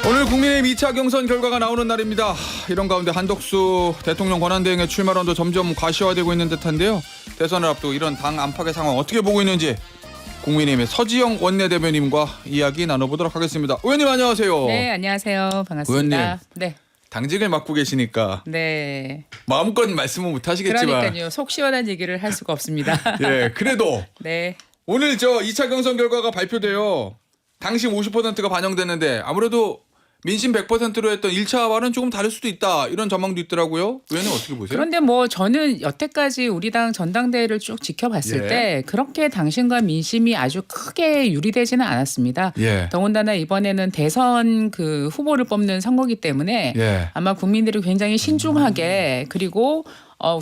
오늘 국민의힘 2차 경선 결과가 나오는 날입니다. 이런 가운데 한덕수 대통령 권한대행의 출마론도 점점 과시화되고 있는 듯한데요. 대선을 앞두고 이런 당 안팎의 상황 어떻게 보고 있는지 국민의힘의 서지영 원내대변인과 이야기 나눠보도록 하겠습니다. 의원님 안녕하세요. 네, 안녕하세요. 반갑습니다. 의원님. 네. 당직을 맡고 계시니까 네. 마음껏 말씀은 못 하시겠지만 그러니까요. 속 시원한 얘기를 할 수가 없습니다. 예, 그래도 네. 오늘 2차 경선 결과가 발표돼요. 당시 50%가 반영됐는데 아무래도 민심 100%로 했던 1차와는 조금 다를 수도 있다. 이런 전망도 있더라고요. 의원님 어떻게 보세요? 그런데 저는 여태까지 우리 당 전당대회를 쭉 지켜봤을 예. 때 그렇게 당신과 민심이 아주 크게 유리되지는 않았습니다. 예. 더군다나 이번에는 대선 후보를 뽑는 선거기 때문에 예. 아마 국민들이 굉장히 신중하게 그리고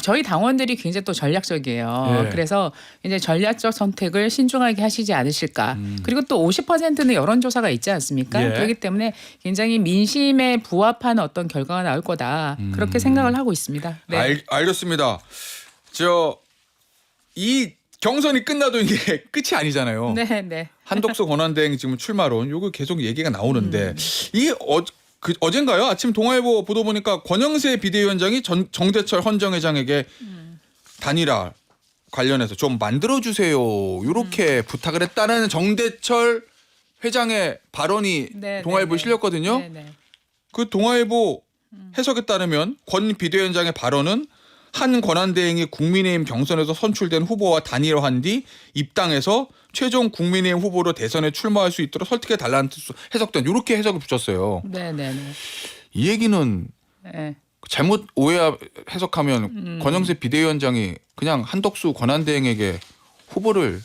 저희 당원들이 굉장히 또 전략적이에요. 예. 그래서 이제 전략적 선택을 신중하게 하시지 않으실까. 그리고 또 50%는 여론조사가 있지 않습니까? 예. 그렇기 때문에 굉장히 민심에 부합한 어떤 결과가 나올 거다. 그렇게 생각을 하고 있습니다. 네. 알겠습니다. 이 경선이 끝나도 이게 끝이 아니잖아요. 네, 네. 한덕수 권한대행 지금 출마론 요거 계속 얘기가 나오는데 이게 어젠가요? 아침 동아일보 보도 보니까 권영세 비대위원장이 정대철 헌정회장에게 단일화 관련해서 좀 만들어주세요. 이렇게 부탁을 했다는 정대철 회장의 발언이 네, 동아일보에 네, 네. 실렸거든요. 네, 네. 그 동아일보 해석에 따르면 권 비대위원장의 발언은 한 권한대행이 국민의힘 경선에서 선출된 후보와 단일화한 뒤 입당해서 최종 국민의힘 후보로 대선에 출마할 수 있도록 설득해달라는 뜻으로 해석된 이렇게 해석을 붙였어요. 네, 네, 네. 이 얘기는 네. 잘못 해석하면 권영세 비대위원장이 그냥 한덕수 권한대행에게 후보를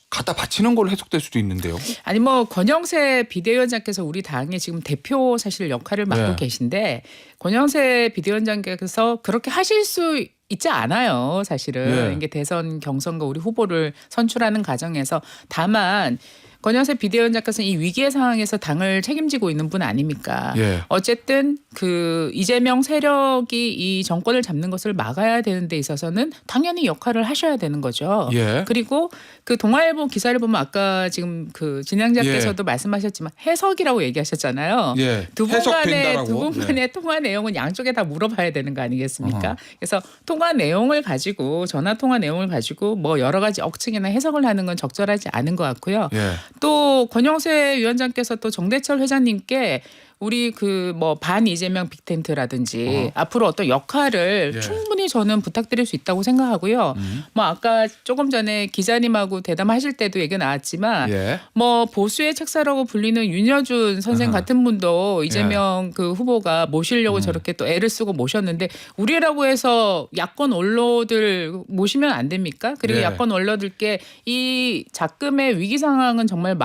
갖다 바치는 걸로 해석될 수도 있는데요. 아니 권영세 비대위원장께서 우리 당의 지금 대표 사실 역할을 맡고 네. 계신데 권영세 비대위원장께서 그렇게 하실 수 있지 않아요. 사실은 네. 이게 대선 경선과 우리 후보를 선출하는 과정에서 다만 권영세 비대위원장께서는 이 위기의 상황에서 당을 책임지고 있는 분 아닙니까? 예. 어쨌든 이재명 세력이 이 정권을 잡는 것을 막아야 되는 데 있어서는 당연히 역할을 하셔야 되는 거죠. 예. 그리고 동아일보 기사를 보면 아까 지금 진행자께서도 말씀하셨지만 해석이라고 얘기하셨잖아요. 예. 두 분 해석된다라고. 간의 통화 내용은 양쪽에 다 물어봐야 되는 거 아니겠습니까? 그래서 통화 내용을 가지고 전화 통화 내용을 가지고 여러 가지 억측이나 해석을 하는 건 적절하지 않은 것 같고요. 예. 또 권영세 위원장께서 또 정대철 회장님께 우리 반 이재명 빅텐트라든지 앞으로 어떤 역할을 예. 충분히 저는 부탁드릴 수 있다고 생각하고요. 아까 조금 전에 기자님하고 대담하실 때도 얘기 나왔지만 예. 보수의 책사라고 불리는 윤여준 선생 같은 분도 이재명 후보가 모시려고 저렇게 또 애를 쓰고 모셨는데 우리라고 해서 야권 원로들 모시면 안 됩니까? 그리고 예. 야권 원로들께 이 작금의 위기 상황은 정말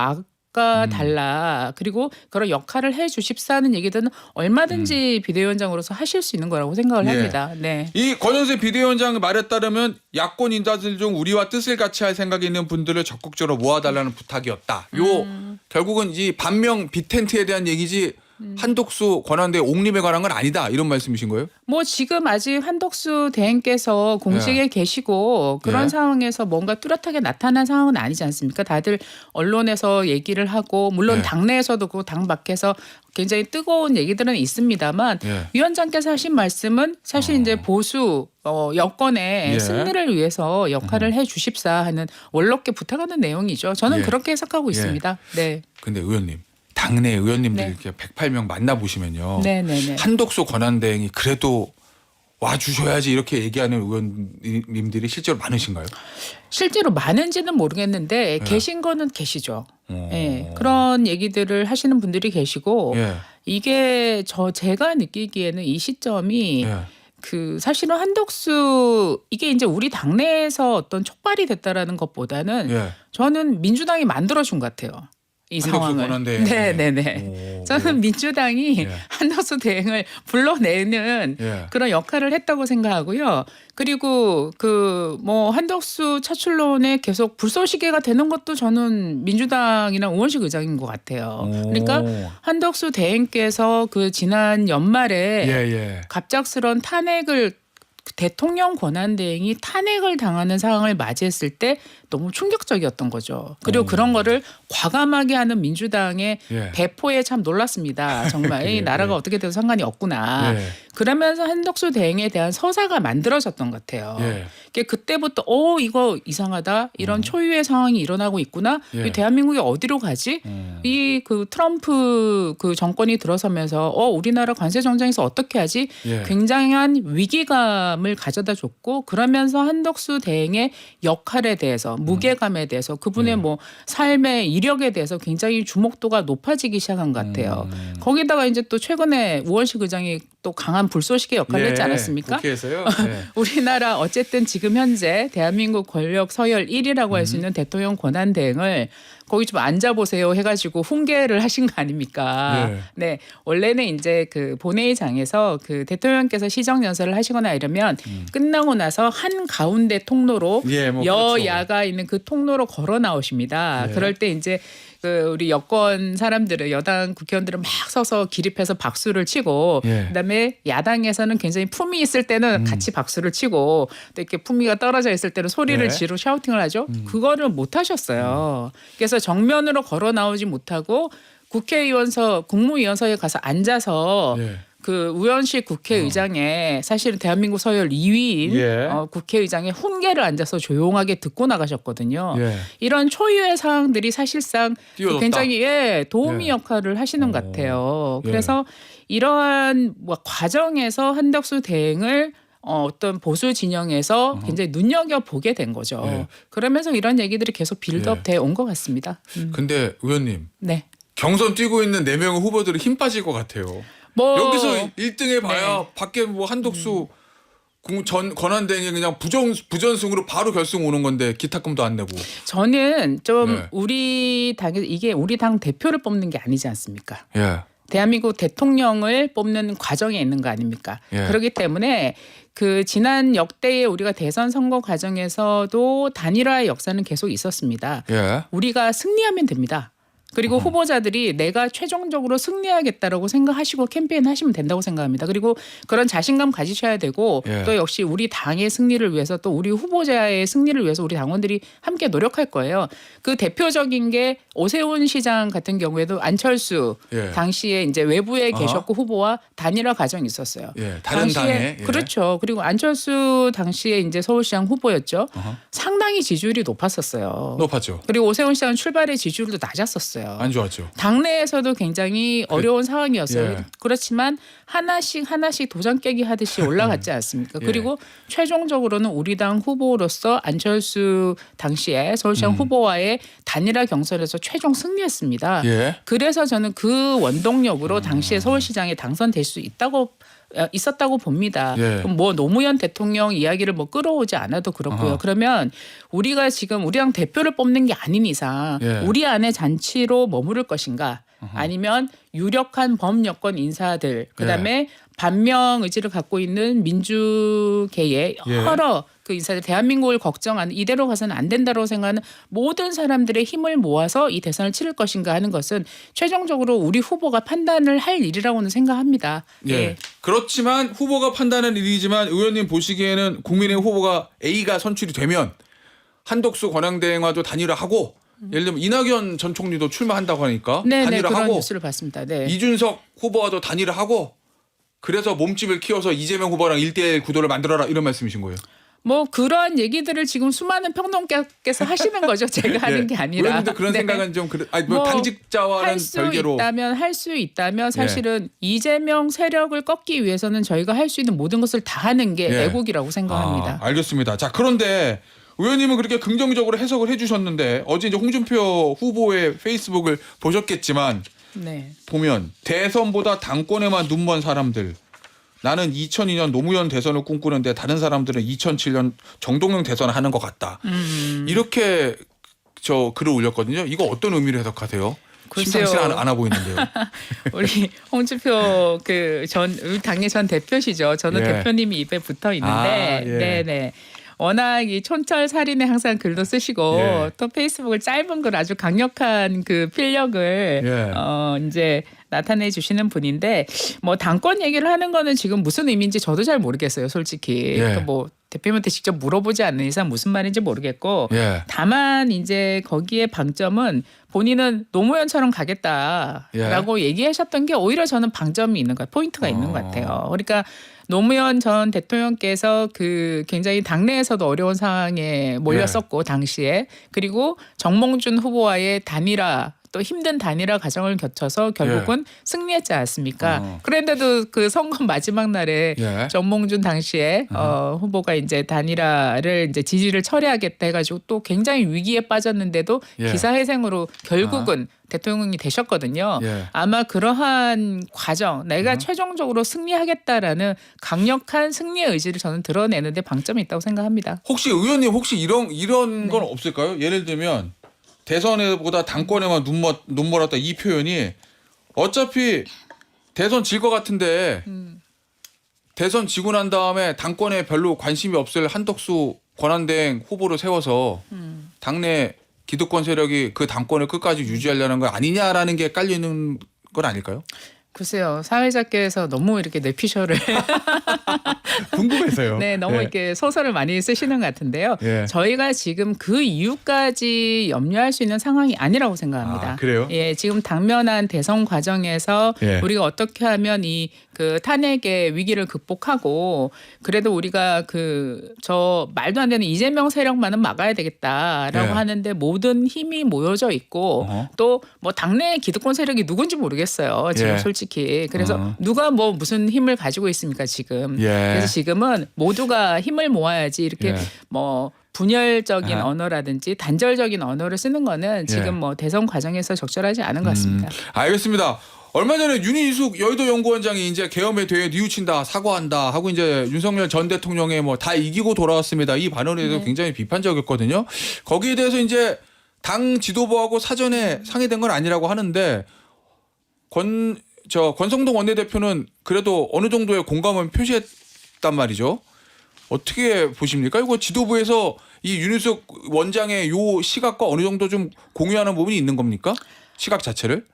달라. 그리고 그런 역할을 해 주십사는 얘기들은 얼마든지 비대위원장으로서 하실 수 있는 거라고 생각을 예. 합니다. 네. 이 권영세 비대위원장 말에 따르면 야권 인사들 중 우리와 뜻을 같이 할 생각이 있는 분들을 적극적으로 모아달라는 부탁이었다. 결국은 이 반명 빅텐트에 대한 얘기지 한덕수 권한대 옹립에 관한 건 아니다. 이런 말씀이신 거예요? 지금 아직 한덕수 대행께서 공직에 계시고 그런 예. 상황에서 뭔가 뚜렷하게 나타난 상황은 아니지 않습니까? 다들 언론에서 얘기를 하고 물론 예. 당내에서도 당 밖에서 굉장히 뜨거운 얘기들은 있습니다만 예. 위원장께서 하신 말씀은 사실 이제 보수 여권의 예. 승리를 위해서 역할을 해 주십사 하는 원로께 부탁하는 내용이죠. 저는 예. 그렇게 해석하고 있습니다. 네. 근데 의원님, 당내 의원님들 네. 이렇게 108명 만나보시면요. 네. 한덕수 권한대행이 그래도 와주셔야지 이렇게 얘기하는 의원님들이 실제로 많으신가요? 실제로 많은지는 모르겠는데 계신 거는 계시죠. 어. 예, 그런 얘기들을 하시는 분들이 계시고 예. 이게 제가 느끼기에는 이 시점이 예. 사실은 한덕수 이게 이제 우리 당내에서 어떤 촉발이 됐다라는 것보다는 예. 저는 민주당이 만들어준 것 같아요. 이 한덕수 상황을. 권한대행. 네네네. 오, 저는 민주당이 예. 한덕수 대행을 불러내는 예. 그런 역할을 했다고 생각하고요. 그리고 한덕수 차출론에 계속 불쏘시개가 되는 것도 저는 민주당이랑 우원식 의장인 것 같아요. 그러니까 한덕수 대행께서 지난 연말에 예. 갑작스런 탄핵을 대통령 권한대행이 탄핵을 당하는 상황을 맞이했을 때 너무 충격적이었던 거죠. 그리고 그런 거를 과감하게 하는 민주당의 예. 배포에 참 놀랐습니다. 정말 이 나라가 어떻게 돼도 상관이 없구나. 예. 그러면서 한덕수 대행에 대한 서사가 만들어졌던 것 같아요. 예. 그때부터 이거 이상하다. 이런 초유의 상황이 일어나고 있구나. 예. 이 대한민국이 어디로 가지? 이 그 트럼프 그 정권이 들어서면서 우리나라 관세 정장에서 어떻게 하지? 예. 굉장한 위기감을 가져다 줬고 그러면서 한덕수 대행의 역할에 대해서 무게감에 대해서 그분의 뭐 삶의 이력에 대해서 굉장히 주목도가 높아지기 시작한 것 같아요. 거기다가 이제 또 최근에 우원식 의장이 또 강한 불쏘시개 역할을 했지 않았습니까? 국회에서요. 예. 우리나라 어쨌든 지금 현재 대한민국 권력 서열 1위라고 할 수 있는 대통령 권한 대행을 거기 좀 앉아보세요 해가지고 훈계를 하신 거 아닙니까? 예. 네. 원래는 이제 그 본회의장에서 그 대통령께서 시정연설을 하시거나 이러면 끝나고 나서 한 가운데 통로로 예, 뭐 여야가 있는 그 통로로 걸어 나오십니다. 예. 그럴 때 이제 그 우리 여권 사람들은 여당 국회의원들은 막 서서 기립해서 박수를 치고 예. 그다음에 야당에서는 굉장히 품위 있을 때는 같이 박수를 치고 또 이렇게 품위가 떨어져 있을 때는 소리를 예. 지르고 샤우팅을 하죠. 그거를 못 하셨어요. 그래서 정면으로 걸어 나오지 못하고 국무위원서에 가서 앉아서 예. 그 우현식 국회의장의 사실은 대한민국 서열 2위인 예. 국회의장의 훈계를 앉아서 조용하게 듣고 나가셨거든요. 예. 이런 초유의 사항들이 사실상 띄워줬다. 굉장히 도우미 예. 역할을 하시는 것 같아요. 예. 그래서 이러한 과정에서 한덕수 대행을 어떤 보수 진영에서 굉장히 눈여겨보게 된 거죠. 예. 그러면서 이런 얘기들이 계속 빌드업 돼 온 것 같습니다. 근데 의원님 네. 경선 뛰고 있는 4명의 후보들이 힘 빠질 것 같아요. 뭐 여기서 1등 해봐야 밖에 뭐 한독수 전 권한대행이 그냥 부전승으로 바로 결승 오는 건데 기타금도 안 내고. 저는 좀 네. 우리 당에 이게 우리 당 대표를 뽑는 게 아니지 않습니까? 예. 대한민국 대통령을 뽑는 과정에 있는 거 아닙니까? 예. 그렇기 때문에 그 지난 역대의 우리가 대선 선거 과정에서도 단일화의 역사는 계속 있었습니다. 예. 우리가 승리하면 됩니다. 그리고 후보자들이 내가 최종적으로 승리하겠다라고 생각하시고 캠페인 하시면 된다고 생각합니다. 그리고 그런 자신감 가지셔야 되고 예. 또 역시 우리 당의 승리를 위해서 또 우리 후보자의 승리를 위해서 우리 당원들이 함께 노력할 거예요. 그 대표적인 게 오세훈 시장 같은 경우에도 안철수 예. 당시에 이제 외부에 어허. 계셨고 후보와 단일화 과정이 있었어요. 예. 다른 당에. 예. 그렇죠. 그리고 안철수 당시에 이제 서울시장 후보였죠. 어허. 상당히 지지율이 높았었어요. 높았죠. 그리고 오세훈 시장은 출발의 지지율도 낮았었어요. 안 좋았죠. 당내에서도 굉장히 어려운 상황이었어요. 예. 그렇지만 하나씩 도장 깨기 하듯이 올라갔지 않습니까? 예. 그리고 최종적으로는 우리 당 후보로서 안철수 당시에 서울시장 후보와의 단일화 경선에서 최종 승리했습니다. 예. 그래서 저는 그 원동력으로 당시에 서울시장에 당선될 수 있었다고 봅니다. 예. 그럼 뭐 노무현 대통령 이야기를 뭐 끌어오지 않아도 그렇고요. 아하. 그러면 우리가 지금 우리 당 대표를 뽑는 게 아닌 이상 예. 우리 안에 잔치로 머무를 것인가 아니면 유력한 범여권 인사들 그다음에 반명 의지를 갖고 있는 민주계의 예. 여러 그 인사들 대한민국을 걱정하는 이대로 가서는 안 된다고 생각하는 모든 사람들의 힘을 모아서 이 대선을 치를 것인가 하는 것은 최종적으로 우리 후보가 판단을 할 일이라고는 생각합니다. 예. 그렇지만 후보가 판단하는 일이지만 의원님 보시기에는 국민의힘 후보가 A가 선출이 되면 한독수 권한대행과도 단일화하고 예를 들면 이낙연 전 총리도 출마한다고 하니까 네네 그런 단일화하고 뉴스를 봤습니다. 네. 이준석 후보와도 단일화하고 그래서 몸집을 키워서 이재명 후보랑 1대1 구도를 만들어라 이런 말씀이신 거예요. 뭐 그러한 얘기들을 지금 수많은 평론가께서 하시는 거죠. 제가 하는 게 아니라. 의원님도 그런 네. 생각은 좀 뭐 당직자와는 할 수 별개로 있다면 사실은 이재명 세력을 꺾기 위해서는 저희가 할 수 있는 모든 것을 다 하는 게 예. 애국이라고 생각합니다. 알겠습니다. 자, 그런데 의원님은 그렇게 긍정적으로 해석을 해주셨는데 어제 이제 홍준표 후보의 페이스북을 보셨겠지만 네. 보면 대선보다 당권에만 눈먼 사람들. 나는 2002년 노무현 대선을 꿈꾸는데 다른 사람들은 2007년 정동영 대선을 하는 것 같다. 이렇게 저 글을 올렸거든요. 이거 어떤 의미로 해석하세요? 글쎄요. 심상치 않아 보이는데요. 우리 홍준표 우리 당의 전 대표시죠. 저는 예. 대표님이 입에 붙어 있는데, 예. 네네. 워낙 이 촌철살인에 항상 글도 쓰시고 예. 또 페이스북을 짧은 글 아주 강력한 그 필력을 예. 이제 나타내 주시는 분인데 뭐 당권 얘기를 하는 거는 지금 무슨 의미인지 저도 잘 모르겠어요, 솔직히. 예. 뭐 대표님한테 직접 물어보지 않는 이상 무슨 말인지 모르겠고 예. 다만 이제 거기에 방점은 본인은 노무현처럼 가겠다라고 얘기하셨던 게 오히려 저는 방점이 있는 것, 포인트가 있는 것 같아요. 그러니까 노무현 전 대통령께서 그 굉장히 당내에서도 어려운 상황에 몰렸었고 당시에 그리고 정몽준 후보와의 단일화 또 힘든 단일화 과정을 거쳐서 결국은 승리했지 않습니까? 그런데도 그 선거 마지막 날에 예. 정몽준 당시에 후보가 이제 단일화를 이제 지지를 철회하겠다 해가지고 또 굉장히 위기에 빠졌는데도 예. 기사회생으로 결국은 대통령이 되셨거든요. 예. 아마 그러한 과정, 내가 최종적으로 승리하겠다라는 강력한 승리의 의지를 저는 드러내는데 방점이 있다고 생각합니다. 혹시 의원님 혹시 이런 건 없을까요? 예를 들면 대선보다 당권에만 눈 멀었다 이 표현이 어차피 대선 질 것 같은데 대선 지고 난 다음에 당권에 별로 관심이 없을 한덕수 권한대행 후보를 세워서 당내 기득권 세력이 그 당권을 끝까지 유지하려는 거 아니냐라는 게 깔려 있는 건 아닐까요? 글쎄요, 사회자께서 너무 이렇게 뇌피셜을 궁금해서요. 네, 너무 예. 이렇게 소설을 많이 쓰시는 것 같은데요. 예. 저희가 지금 그 이유까지 염려할 수 있는 상황이 아니라고 생각합니다. 아, 그래요? 예, 지금 당면한 대선 과정에서 예. 우리가 어떻게 하면 이 그 탄핵의 위기를 극복하고 그래도 우리가 그 저 말도 안 되는 이재명 세력만은 막아야 되겠다라고 예. 하는데 모든 힘이 모여져 있고 어허. 또 뭐 당내 기득권 세력이 누군지 모르겠어요. 지금 예. 솔직히. 그래서 누가 뭐 무슨 힘을 가지고 있습니까 지금. 예. 그래서 지금은 모두가 힘을 모아야지 이렇게 예. 뭐 분열적인 아하. 언어라든지 단절적인 언어를 쓰는 거는 지금 예. 뭐 대선 과정에서 적절하지 않은 것 같습니다. 알겠습니다. 얼마 전에 윤희숙 여의도 연구원장이 이제 계엄에 대해 뉘우친다 사과한다 하고 이제 윤석열 전 대통령의 뭐 다 이기고 돌아왔습니다. 이 발언에 대해서 굉장히 비판적이었거든요. 거기에 대해서 이제 당 지도부하고 사전에 상의된 건 아니라고 하는데 권성동 원내대표는 그래도 어느 정도의 공감은 표시했단 말이죠. 어떻게 보십니까? 이거 지도부에서 이 윤희숙 원장의 요 시각과 어느 정도 좀 공유하는 부분이 있는 겁니까? 시각 자체를?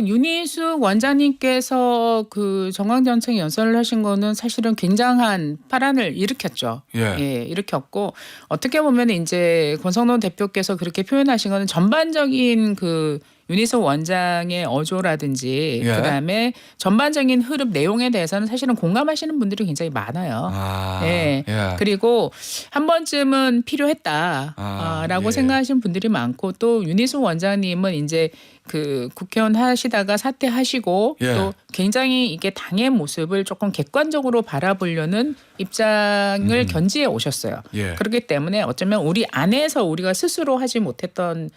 윤희숙 원장님께서 그 정강정책 연설을 하신 거는 사실은 굉장한 파란을 일으켰죠. 예. 일으켰고 어떻게 보면 이제 권성동 대표께서 그렇게 표현하신 거는 전반적인 그 윤희숙 원장의 어조라든지 예. 그다음에 전반적인 흐름 내용에 대해서는 사실은 공감하시는 분들이 굉장히 많아요. 예. 그리고 한 번쯤은 필요했다라고 예. 생각하시는 분들이 많고 또 윤희숙 원장님은 이제 그 국회의원 하시다가 사퇴하시고 예. 또 굉장히 이게 당의 모습을 조금 객관적으로 바라보려는 입장을 견지해 오셨어요. 예. 그렇기 때문에 어쩌면 우리 안에서 우리가 스스로 하지 못했던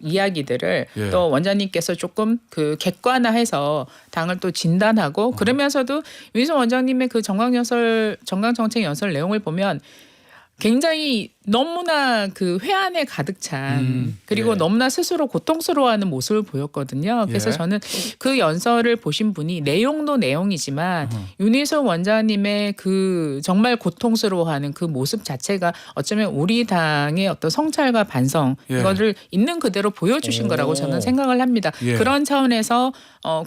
이야기들을 예. 또 원장님께서 조금 그 객관화해서 당을 또 진단하고 그러면서도 윤희숙 원장님의 그 정강정책 연설 내용을 보면 굉장히 너무나 그 회한에 가득 찬 그리고 예. 너무나 스스로 고통스러워하는 모습을 보였거든요. 그래서 예. 저는 그 연설을 보신 분이 내용도 내용이지만 윤희숙 원장님의 그 정말 고통스러워하는 그 모습 자체가 어쩌면 우리 당의 어떤 성찰과 반성 예. 이거를 있는 그대로 보여주신 거라고 저는 생각을 합니다. 예. 그런 차원에서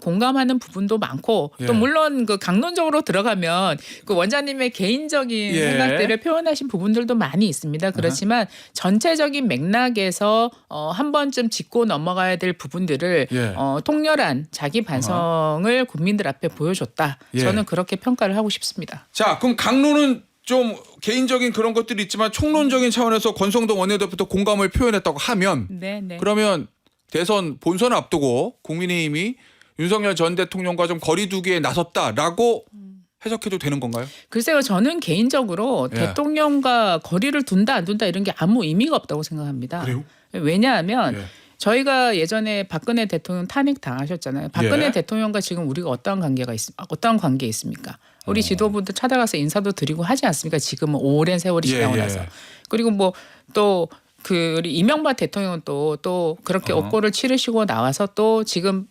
공감하는 부분도 많고 예. 또 물론 그 강론적으로 들어가면 그 원장님의 개인적인 예. 생각들을 표현하신 부분들도 많이 있습니다. 그렇지만 전체적인 맥락에서 한 번쯤 짚고 넘어가야 될 부분들을 예. 통렬한 자기 반성을 국민들 앞에 보여줬다. 예. 저는 그렇게 평가를 하고 싶습니다. 자, 그럼 강론은 좀 개인적인 그런 것들이 있지만 총론적인 차원에서 권성동 원내대표도 공감을 표현했다고 하면 네. 그러면 대선 본선 앞두고 국민의힘이 윤석열 전 대통령과 좀 거리두기에 나섰다라고 해석해도 되는 건가요? 글쎄요, 저는 개인적으로 예. 대통령과 거리를 둔다 안 둔다 이런 게 아무 의미가 없다고 생각합니다. 그래요? 왜냐하면 예. 저희가 예전에 박근혜 대통령 탄핵 당하셨잖아요. 박근혜 예. 대통령과 지금 우리가 어떠한 관계에 있습니까? 우리 지도부도 찾아가서 인사도 드리고 하지 않습니까? 지금은 오랜 세월이 지나고 예. 나서. 그리고 뭐 또 그 우리 이명박 대통령은 또 그렇게 옥고를 치르시고 나와서 또 지금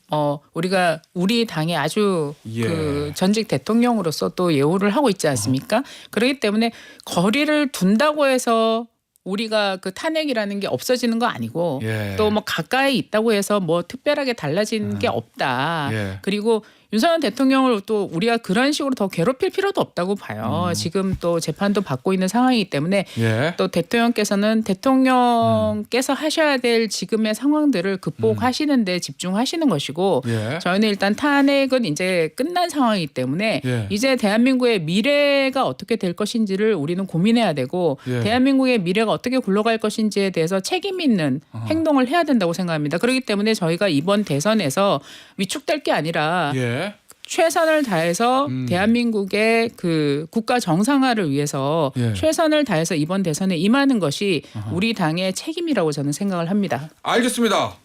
우리가 우리 당의 아주 예. 그 전직 대통령으로서 또 예우를 하고 있지 않습니까? 그렇기 때문에 거리를 둔다고 해서 우리가 그 탄핵이라는 게 없어지는 거 아니고 예. 또 뭐 가까이 있다고 해서 뭐 특별하게 달라지는 게 없다. 예. 그리고 윤석열 대통령을 또 우리가 그런 식으로 더 괴롭힐 필요도 없다고 봐요. 지금 또 재판도 받고 있는 상황이기 때문에 예. 또 대통령께서는 대통령께서 하셔야 될 지금의 상황들을 극복하시는 데 집중하시는 것이고 예. 저희는 일단 탄핵은 이제 끝난 상황이기 때문에 예. 이제 대한민국의 미래가 어떻게 될 것인지를 우리는 고민해야 되고 예. 대한민국의 미래가 어떻게 굴러갈 것인지에 대해서 책임 있는 행동을 해야 된다고 생각합니다. 그렇기 때문에 저희가 이번 대선에서 위축될 게 아니라 예. 최선을 다해서 대한민국의 그 국가 정상화를 위해서 예. 최선을 다해서 이번 대선에 임하는 것이 우리 당의 책임이라고 저는 생각을 합니다. 알겠습니다.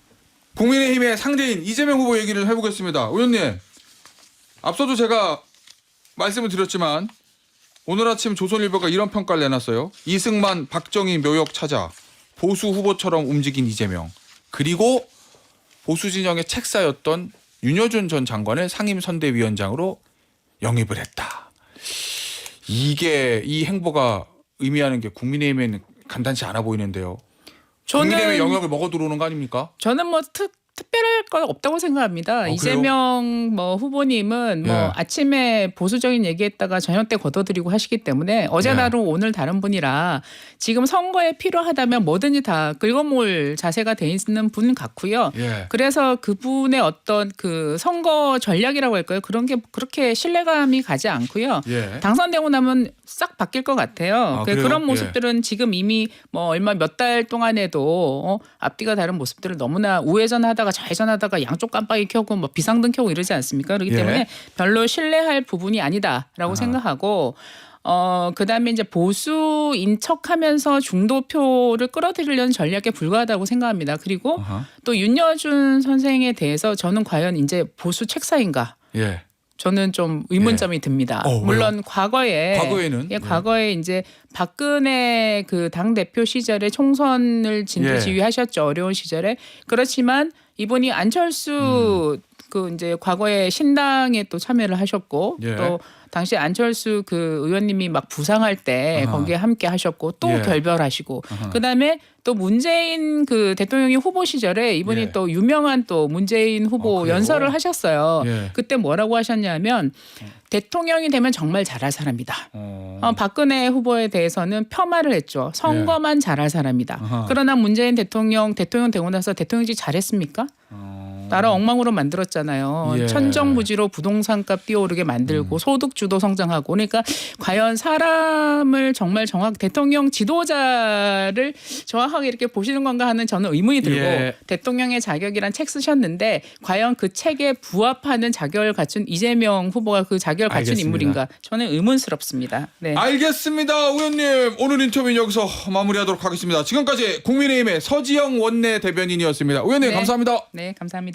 국민의힘의 상대인 이재명 후보 얘기를 해보겠습니다. 의원님, 앞서도 제가 말씀을 드렸지만 오늘 아침 조선일보가 이런 평가를 내놨어요. 이승만, 박정희 묘역 찾아 보수 후보처럼 움직인 이재명. 그리고 보수 진영의 책사였던 윤여준 전 장관을 상임선대위원장으로 영입을 했다. 이게 이 행보가 의미하는 게 국민의힘에는 간단치 않아 보이는데요. 국민의힘의 영역을 먹어 들어오는 거 아닙니까? 저는 뭐 특별할 건 없다고 생각합니다. 이재명 뭐 후보님은 뭐 예. 아침에 보수적인 얘기했다가 저녁 때 걷어들이고 하시기 때문에 어제 예. 다른 오늘 다른 분이라 지금 선거에 필요하다면 뭐든지 다 긁어모을 자세가 돼 있는 분 같고요. 예. 그래서 그분의 어떤 그 선거 전략이라고 할까요? 그런 게 그렇게 신뢰감이 가지 않고요. 예. 당선되고 나면 싹 바뀔 것 같아요. 아, 그래요? 그런 모습들은 지금 이미 뭐 얼마 몇 달 동안에도 앞뒤가 다른 모습들을 너무나 우회전하다가 좌회전하다가 양쪽 깜빡이 켜고 뭐 비상등 켜고 이러지 않습니까? 그렇기 예. 때문에 별로 신뢰할 부분이 아니다라고 생각하고 그다음에 이제 보수인 척하면서 중도표를 끌어들이려는 전략에 불과하다고 생각합니다. 그리고 아하. 또 윤여준 선생에 대해서 저는 과연 이제 보수 책사인가? 예. 저는 좀 의문점이 듭니다. 왜요? 물론 과거에는 예. 과거에 이제 박근혜 그 당 대표 시절에 총선을 진두지휘하셨죠. 어려운 시절에. 그렇지만 이분이 안철수 그 이제 과거에 신당에 또 참여를 하셨고 예. 또 당시 안철수 그 의원님이 막 부상할 때 아하. 거기에 함께 하셨고 또 예. 결별하시고 아하. 그다음에 또 문재인 그 대통령이 후보 시절에 이분이 예. 또 유명한 또 문재인 후보 그래요? 연설을 하셨어요. 예. 그때 뭐라고 하셨냐면 대통령이 되면 정말 잘할 사람이다. 어. 박근혜 후보에 대해서는 폄하를 했죠. 선거만 잘할 사람이다. 아하. 그러나 문재인 대통령 되고 나서 대통령직 잘했습니까? 나라 엉망으로 만들었잖아요. 예. 천정부지로 부동산값 뛰어오르게 만들고 소득주도 성장하고 그러니까 과연 사람을 정말 대통령 지도자를 정확하게 이렇게 보시는 건가 하는 저는 의문이 들고 예. 대통령의 자격이란 책 쓰셨는데 과연 그 책에 부합하는 자격을 갖춘 이재명 후보가 그 자격을 갖춘 알겠습니다. 인물인가 저는 의문스럽습니다. 네. 알겠습니다. 의원님, 오늘 인터뷰는 여기서 마무리하도록 하겠습니다. 지금까지 국민의힘의 서지영 원내 대변인이었습니다. 의원님, 네. 감사합니다. 네, 감사합니다.